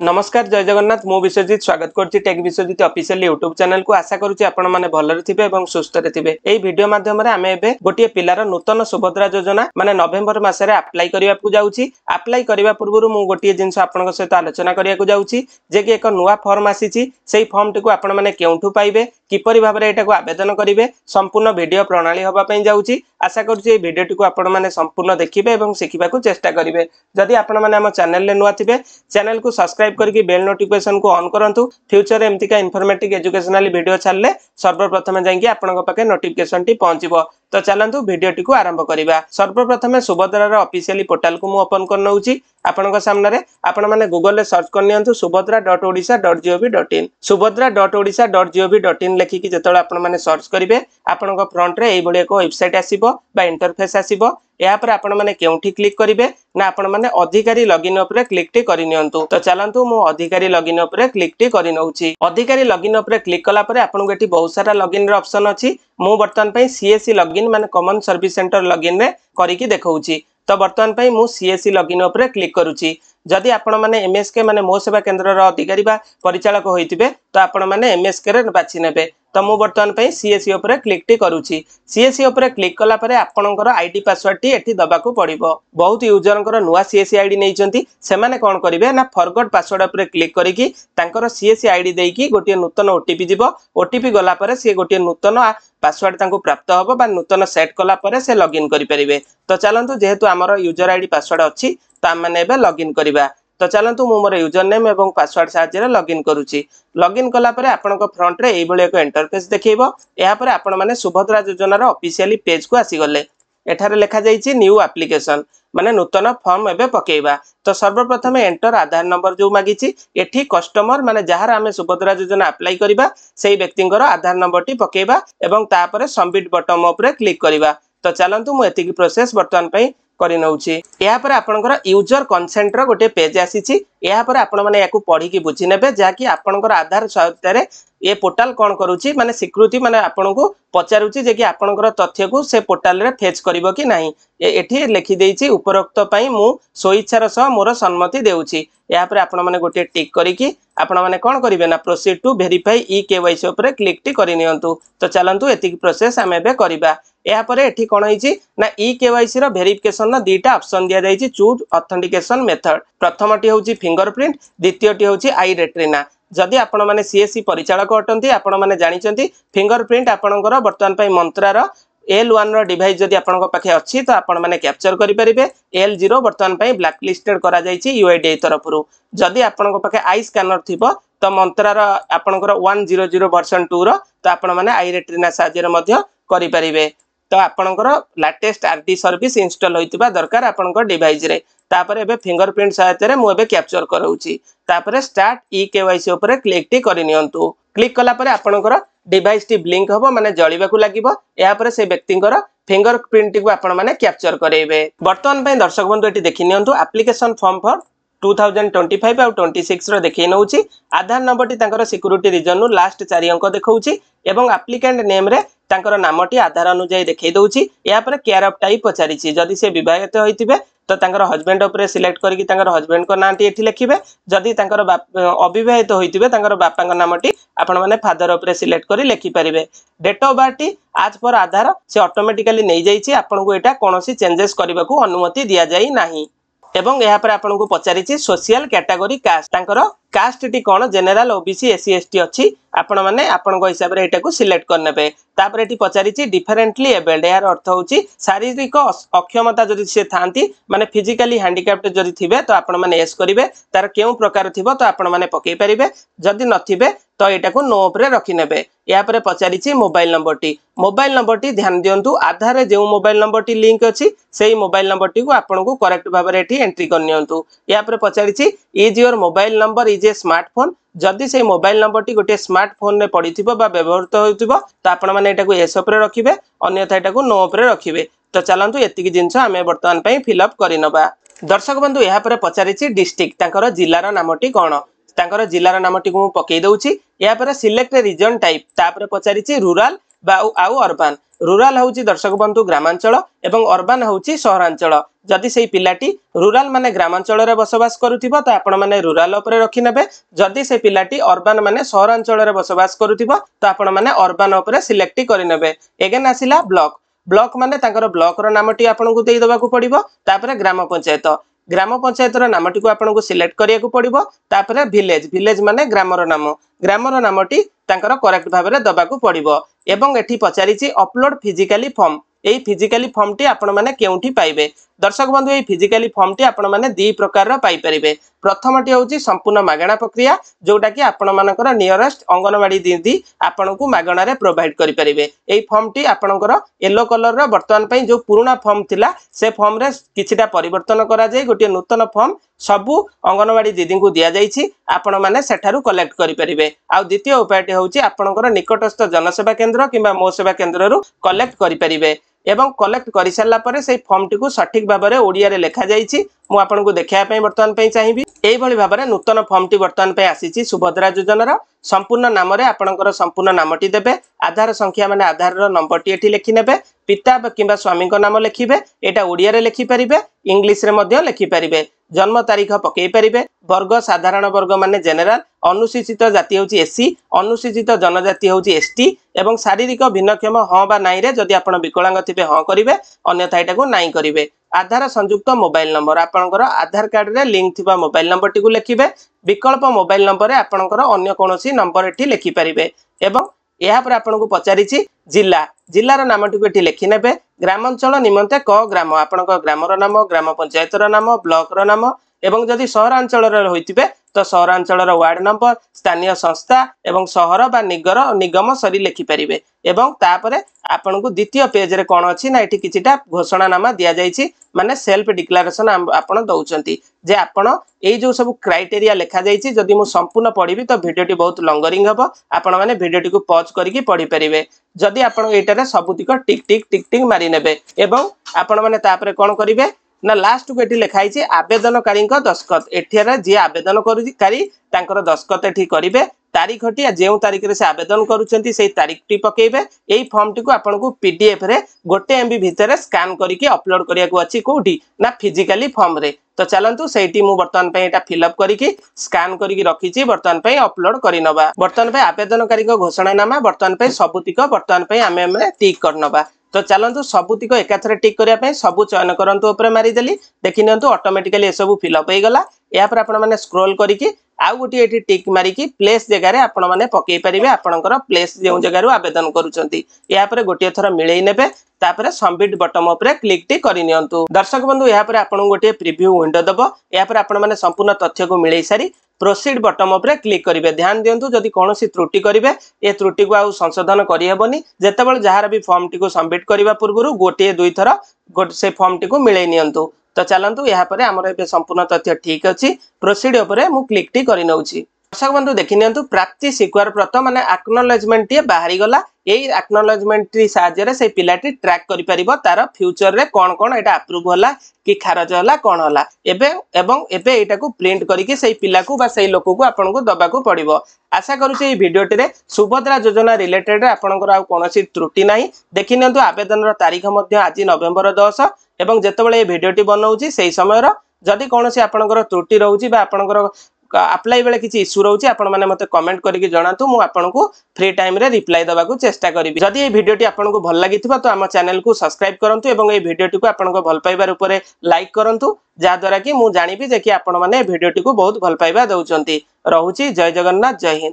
नमस्कार जय जगन्नाथ मु विश्वजित स्वागत करछि tech Vishwajit official YouTube channel को। आशा करूछि आपण माने भलरे थिबे एवं सुस्थ रे थिबे। एई वीडियो माध्यम रे आमे एबे गोटिए पिलार नूतन सुभद्रा योजना माने नवेम्बर मासरे अप्लाई करिया को जाउछि। अप्लाई करिवा पूर्वरु मु गोटिए जिंस आपनक सहित आलोचना करिया को जाउछि जे कि एक नुवा फॉर्म आसीछि। सेई फॉर्म टिको आपण माने केउठु पाइबे, किपरि भाबरे एटा को आवेदन करिवे, संपूर्ण वीडियो प्रणाली होबा पई जाउछि। आशा करूछि ए वीडियो टिको आपण माने संपूर्ण देखिबे एवं सिखिबा को चेष्टा करिवे। जदि आपण माने हम चैनल ले नुवा थिबे, चैनल को सब्सक्राइब करके बेल नोटिफिकेशन को ऑन करंतु। फ्यूचर एमती का इन्फॉर्मेटिव एजुकेशनल वीडियो छाड़ले सर्वप्रथम जाइए आपनक पाके नोटिफिकेशन टी पहुंचबो। तो चलंतु वीडियो टी को आरंभ करिबा। सर्वप्रथम सुभद्रार ऑफिशियली पोर्टल को मु ओपन कर नउची। आपनक सामने रे आपण माने गूगल रे सर्च कर नियंतु subhadra.odisha.gov.in subhadra.odisha.gov.in लेखि कि जेतळे आपण माने सर्च करिवे आपनक फ्रंट रे एई भली एक वेबसाइट आसीबो बा इंटरफेस आसीबो। या पर आपण माने केउठी क्लिक करिवे ना आपण माने अधिकारी लॉगिन ऊपर क्लिक टी करि नियंतु। तो चलंतु मु अधिकारी लॉगिन ऊपर क्लिक टी करि नउची। अधिकारी लॉगिन ऊपर क्लिक कला परे आपनको एठी बहुत सारा लॉगिन रे ऑप्शन अछि। मु वर्तमान पई सीएससी लॉगिन माने कॉमन सर्विस सेंटर लॉगिन रे करि कि देखौची। तो वर्तमान पई मु सीएससी लॉगिन ऊपर क्लिक करूची। जदि आपण माने एमएसके माने मो सेवा केंद्र रो अधिकारी बा परिचालक होइतिबे तो आपण माने एमएसके रे बाछि नेबे। तो मु वर्तमान पई सीएससी ऊपर क्लिक टी करूची। सीएससी ऊपर क्लिक कला परे आपणकर आईडी पासवर्ड टी एठी दबा को पड़िबो। बहुत यूजरंकर नुवा सीएससी आईडी नैचंती सेमाने कोन करिवे ना फॉरगॉट पासवर्ड ऊपर क्लिक करिकि तांकर सीएससी आईडी देइकि गोटिए नूतन ओटीपी जिवो। ओटीपी गला परे से गोटिए नूतन पासवर्ड तांको प्राप्त होबो बा नूतन सेट कला परे से लॉगिन करि परिबे। तो चलंतु जेहेतु हमर यूजर आईडी पासवर्ड अछि त हम माने एबे लॉगिन करिबा। तो चलंतु मु मोर यूजर नेम एवं पासवर्ड साहाय्य लॉगिन करूची। लॉगिन कला परे आपनक फ्रंट रे एई भली एक इंटरफेस देखैबो। या परे आपण माने सुभद्रा योजनार ऑफिशियली पेज को आसी गले। एठारे लेखा जाईची न्यू एप्लीकेशन माने नूतन फॉर्म एबे पकेइबा। तो सर्वप्रथम एंटर आधार नंबर जो मागिची एठी कस्टमर माने जहार आमे सुभद्रा योजना अप्लाई करिबा सेई व्यक्तिंकर आधार नंबर टी पकेइबा एवं तापरे सबमिट बटन ऊपर क्लिक करिबा। तो चलंतु मु एतिकी प्रोसेस वर्तमान पई करि नउची। या पर आपनकर यूजर कंसेंट रो गोटे पेज आसीची। या पर आपण माने याकू पढी कि बुझि नेबे जाकि आपनकर आधार सहायता रे ए पोर्टल कोन करूची माने स्वीकृति माने आपनको पचारुची जे कि आपनकर तथ्य को से पोर्टल रे फेच करिवो कि नाही। एठी लिखि देइची उपरोक्त पई मु सोइच्छार सह मोर सम्मति देउची। या पर आपण माने गोटे टिक करी कि आपण माने कोन करिवे ना proceed to verify e KYC ऊपर क्लिक टी करि नियंतु। तो चलंतु एतिकी प्रोसेस हम एबे करिबा। या परे एठी कोन होईची ना ई केवाईसी रो वेरिफिकेशन रो दुईटा ऑप्शन दिया जाईची चूज ऑथेंटिकेशन मेथड। प्रथमटी होची फिंगरप्रिंट, द्वितीयटी होची आई रेटिना। जदि आपण माने सीएससी परिचालक अटंती आपण माने जानिचंती फिंगरप्रिंट आपणकर वर्तमान पई मंत्रार L1 रो डिवाइस जदि आपणक पाखे अछि तो आपण माने कैप्चर करि परिबे। L0 वर्तमान पई ब्लैक लिस्टेड करा जाईची यूआईडीआई तरफरु। जदि आपणक पाखे आई स्कैनर थिबो तो मंत्रार आपणकर 100 वर्जन 2 रो तो आपण माने आई रेटिना साहाय्य रे मध्य करि परिबे। तो आपणकर लेटेस्ट आरटी सर्विस इंस्टॉल होइतिबा दरकार आपणकर डिवाइस रे। तापरे एबे फिंगरप्रिंट सहायता रे मु एबे कैप्चर करउची। तापरे स्टार्ट ई केवाईसी ऊपर क्लिक टी करि नियंतु। क्लिक कला परे आपणकर डिवाइस टी ब्लिंक होबो माने जळिबाकू लागिबो। या परे से व्यक्तिंकर फिंगरप्रिंट को आपण माने कैप्चर करेबे। वर्तमान पय दर्शक बंधु एटी देखि नियंतु एप्लीकेशन फॉर्म फॉर 2025 और 26 रो देखै नउची। आधार नंबर टी तांकर सिक्योरिटी रीजन नु लास्ट 4 अंक देखौची एवं एप्लिकेंट नेम रे तांकर नामटी आधार अनुଯାୟୀ देखै दउची। या पर केयर ऑफ टाइप पचारिची जदि से विवाहित होइतिबे तो तांकर हस्बैंड ऊपर सिलेक्ट करके तांकर हस्बैंड को नामटी एठी लिखिबे। जदि तांकर अविवाहित होइतिबे तांकर बापांक नामटी आपण माने फादर ऊपर सिलेक्ट करी लिखि परिबे। डेट ऑफ बर्थ टी आज पर आधार से ऑटोमेटिकली नै जाईची। आपण को एटा कोनोसी चेंजेस करबा को अनुमति दिया जाई नाही। एवं यहाँ पर आपन को पचारिची सोशल कैटेगरी कास्ट तांकर कास्ट टी कोन जनरल ओबीसी एससी एसटी अछि आपण माने आपण को हिसाब रे एटा को सिलेक्ट करनेबे। तापर एटी पचारिची डिफरेंटली एबल्ड यार अर्थ होची शारीरिक अक्षमता जदि से थांती माने फिजिकली हैंडिकैप्ड जदि थिबे तो आपण माने एस करिवे। तार केउ प्रकार थिबो तो आपण माने पकेई परिबे। जदि नथिबे तो एटा को नो ऊपर रखि नेबे। या पर पचारिची मोबाइल नंबर टी ध्यान दियंतु आधार रे जे मोबाइल नंबर टी लिंक अछि सेही मोबाइल नंबर टी को आपण को करेक्ट भाबरे एठी एंट्री कर नियंतु। या पर पचारिची is your mobile number is a smartphone. जदि से मोबाइल नंबर टी गोटे स्मार्टफोन रे पडिथिबो बा व्यवहृत होइथिबो तो आपण माने एटा को एस ऊपर रखिबे अन्यथा एटा को नो ऊपर रखिबे। तो चलंतु एतिकी जिंस हमें वर्तमान पई फिल अप करिनबा। दर्शक बंधु यहाँ पर पचारिची डिस्ट्रिक्ट तांकर जिल्लार नामटी कोन तांकर जिल्लार नामटी को पकेई दउची। या पर सिलेक्ट रीजन टाइप तापर पचारिची रूरल आउ अर्बान रूराल होची दर्शक बंधु ग्रामांचल एवं अर्बान होची सहरांचल जदि से पिलाटी रूराल माने ग्रामांचल रे बसवास करूथिबो तो आपण माने रूराल उपरे रखि नेबे जदि से पिलाटी अर्बान माने सहरांचल रे बसवास करूथिबो तो आपण माने अर्बान उपरे सिलेक्ट करि नेबे एगेन आसिला ब्लॉक ब्लॉक माने तांकर ब्लॉक रो नामटी आपनकु देई दबाकू पड़िबो तापरे ग्राम पंचायत नामटी को आपको सिलेक्ट करिया पड़िबो तापरे विलेज माने ग्रामर नामटी तांकर करेक्ट भाव में दबाकू पड़िबो एवं एठी पचारिछि अपलोड फिजिकली फॉर्म एई फिजिकली फॉर्म टी आपण माने केउठी पाइबे दर्शक बंधु एई फिजिकली फॉर्म टी आपण माने दी प्रकार रो पाई परिबे प्रथमटी होची संपूर्ण मागणा प्रक्रिया जोटा कि आपण मानकर नियरेस्ट अंगनवाड़ी दीदी आपण को मागणा रे प्रोवाइड करि परिबे एई फॉर्म टी आपणकर येलो कलर रो वर्तमान पई जो पुराना फॉर्म थिला से फॉर्म रे किछिटा परिवर्तन करा जाय गोटे नूतन फॉर्म सबु अंगनवाड़ी दीदी को दिया जाइछि आपण माने सेठारु कलेक्ट करि परिबे आ द्वितीय उपायटी होची आपणकर निकटस्थ जनसेवा केंद्र किबा मो सेवा केंद्र रु कलेक्ट करि परिबे एवं कलेक्ट कर सारा पर से फॉर्म टी को सठिक भाव में ओडिया रे लिखा जाइछि मु आपनको देखिया पई वर्तमान पई चाहिबी एई भली भाव में नूतन फॉर्म टी वर्तमान पई आसीछि सुभद्रा योजनार संपूर्ण नाम रे आपणकर संपूर्ण नामटी देबे आधार संख्या माने आधार रो नंबर टी एठी लिखि नेबे पिता किबा स्वामी को नाम लिखिबे एटा ओडिया रे लिखि परिबे इंग्लिश रे मध्ये लिखि परिबे जन्म तारीख पकई परिबे वर्ग साधारण वर्ग माने जनरल अनुसूचित जाति होची एससी अनुसूचित जनजाति होची एसटी एवं शारीरिक भिन्नक्षम हाँ बा नाई रे जदि आपण विकलांग थिबे हाँ करिवे अन्यथा एटाको नाई करिवे आधार संयुक्त मोबाइल नंबर आपणकर आधार कार्ड रे लिंक थिबा मोबाइल नंबर टी को लिखिबे विकल्प मोबाइल नंबर रे आपणकर अन्य कोनोसी नंबर एठी लिखि परिबे एवं यहाँ पर आपको पचारिछि जिलार नामटी को एठी लिखि नेबे ग्रामांचल निमंते क ग्राम आपणक ग्रामर नाम ग्राम पंचायत नाम ब्लॉक रो नाम एवं जदि सहरांचल होइतिबे तो सहरांचल वार्ड नंबर स्थानीय संस्था एवं सहर बा निगम सरी लिखि परिबे एवं तापरे आपन को द्वितीय पेज रे कोन अछि ना एठी किछिटा घोषणानामा दिया जाइछि माने सेल्फ डिक्लेरेशन आपन दउचंती जे आपन एई जो सब क्राइटेरिया लिखा जाइछि जदि मु संपूर्ण पढिबी तो वीडियोटी बहुत लंगरिंग हबो आपन माने वीडियोटी को पॉज करिकि पढि परिबे जदि आपन एटारे सबुतिक टिक टिक टिक टिक मारि नेबे एवं आपन माने तापरे कोन करिवे ना लास्ट को एठी लिखाई आवेदनकारी दस्खत एठियारे जे आवेदन करी तांकर दस्खत एठी करिवे तारीखटी जो तारीख से आवेदन करुछंती से तारीख टी पकेबे एई फॉर्म टी को आपन को पीडीएफ रे गोटे एमबी भितर स्कैन करके अपलोड करिया को अछि कोठी ना फिजिकली फॉर्म रे तो चलंतु सेठी मु वर्तमान पे एटा फिलअप करके स्कैन करके रखिछि वर्तमान पे अपलोड करि नबा वर्तमान पे आवेदनकारी को घोषणानामा वर्तमान पे सबुतिक वर्तमान पे आमे टिक कर नबा तो चलंतु सबुतिक एकाथरे टिक करिया पे सबु चयन करंतु ऊपर मारी देली देखि नियंतु ऑटोमेटिकली ए सब फिलअप हो गला या पर आपण माने स्क्रॉल करके आउ गोटे एठी टिक मारिकी प्लेस जगह रे आपण माने पकई परिबे आपणकर प्लेस जे जगह रु आवेदन करूचंती या पर गोटे थरा मिलेई नेबे तापरे सबमिट बटन ऊपर क्लिक टी करि नियंतु दर्शक बंधु या पर आपण गोटे प्रीव्यू विंडो दबो या पर आपण माने संपूर्ण तथ्य को मिलेई सारी प्रोसीड बटन ऊपर क्लिक करिवे ध्यान दियंतु जदि कोनोसी त्रुटि करिवे ए त्रुटि को आउ संशोधन करि हेबोनी जेतेबेल जहार भी फॉर्म टी को सबमिट करबा पूर्व गोटे दुई थरा गोटे से फॉर्म टी को मिलेई नियंतु तो चलंतु यहाँ पर आमर ए संपूर्ण तथ्य ठीक अच्छी प्रोसीड उपरे मु क्लिक टी करि नउछि दर्शक बंधु देखि नियंतु प्राप्ति स्वीकार प्रत माने एक्नॉलेजमेंट टी बाहरी गला एई एक्नॉलेजमेंट टी साहाय्य रे से पिलाटी ट्रैक करि परिबो तार फ्यूचर रे कोन कोन एटा अप्रूव होला कि खारज होला कोन होला एबे एटा को प्रिंट करिके सेई पिला को बा सेई लोक को आपन को दबा को पड़िबो आशा करूछि एई वीडियोटी रे सुभद्रा योजना रिलेटेड आपनकर आ कोनोसी त्रुटि नाही देखि नियंतु आवेदन रो तारीख मध्ये आज नवेम्बर 10 एवं जेतेबेले ए वीडियोटी बनाउछि सेई समय रो जदि कोनोसी आपनकर त्रुटि रहउछि बा आपनकर अप्लाई बेले किसी इश्यू रोचे आपण माने मते कमेंट करके जणातु मु आपनको फ्री टाइम रे रिप्लाई दबा को चेष्टा करिवि जदि ए वीडियोटी आपनको भल लागिथिबा तो हम चैनल को सब्सक्राइब करंतु एवं ए वीडियोटी को आपनको भल पाइबार ऊपर लाइक करंतु जा द्वारा कि मु जानिबि जे कि आपण माने वीडियोटी को बहुत भल पाइबा दउचंती रहूची जय जगन्नाथ जय हिंद।